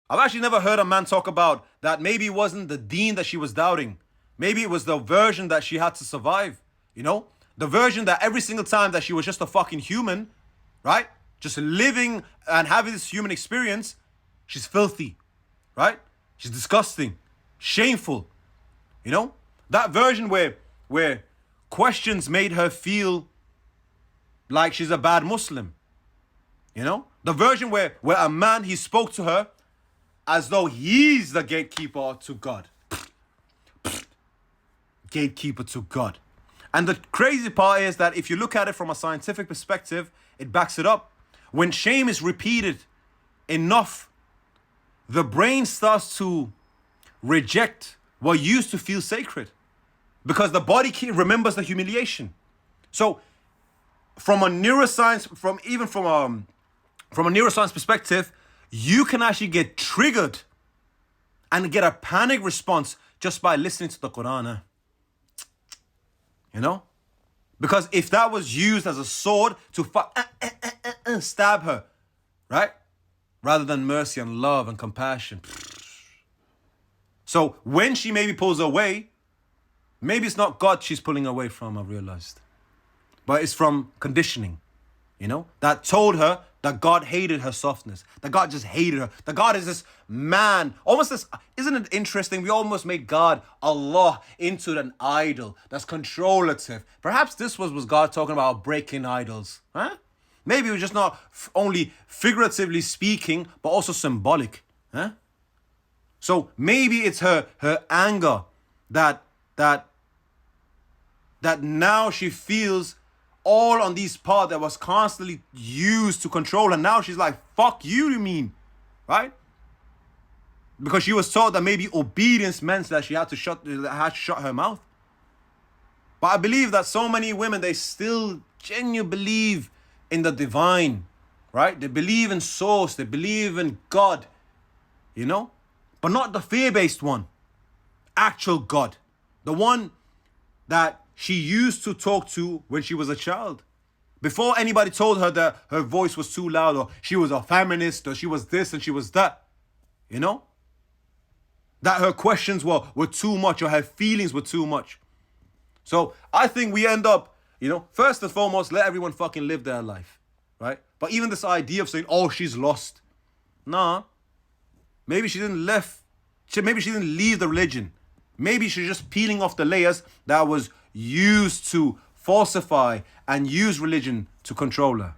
I've actually never heard a man talk about that maybe it wasn't the deen that she was doubting. Maybe it was the version that she had to survive, you know? The version that every single time that she was just a fucking human, right? Just living and having this human experience, she's filthy, right? She's disgusting, shameful, you know? That version where questions made her feel like she's a bad Muslim, you know? The version where a man, he spoke to her as though he's the gatekeeper to God. Gatekeeper to God. And the crazy part is that if you look at it from a scientific perspective, it backs it up. When shame is repeated enough, the brain starts to reject what used to feel sacred because the body remembers the humiliation. So from a neuroscience, from a neuroscience perspective, you can actually get triggered and get a panic response just by listening to the Quran. You know? Because if that was used as a sword to stab her, right? Rather than mercy and love and compassion. So when she maybe pulls away, maybe it's not God she's pulling away from, I've realized. But it's from conditioning, you know? That told her that God hated her softness. That God just hated her. That God is this man. Almost this, isn't it interesting? We almost made God, Allah, into an idol that's controlative. Perhaps this was God talking about breaking idols. Huh? Maybe it was just not only figuratively speaking, but also symbolic. Huh? So maybe it's her anger that now she feels all on these parts that was constantly used to control her. Now she's like, fuck you mean, right? Because she was taught that maybe obedience meant that she had to shut her mouth. But I believe that so many women, they still genuinely believe in the divine, right? They believe in source, they believe in God, you know? But not the fear-based one. Actual God. The one that she used to talk to when she was a child. Before anybody told her that her voice was too loud or she was a feminist or she was this and she was that. You know? That her questions were too much or her feelings were too much. So I think we end up, you know, first and foremost, let everyone fucking live their life. Right? But even this idea of saying, oh, she's lost. Nah. Maybe she didn't leave the religion. Maybe she's just peeling off the layers that was used to falsify and use religion to control her.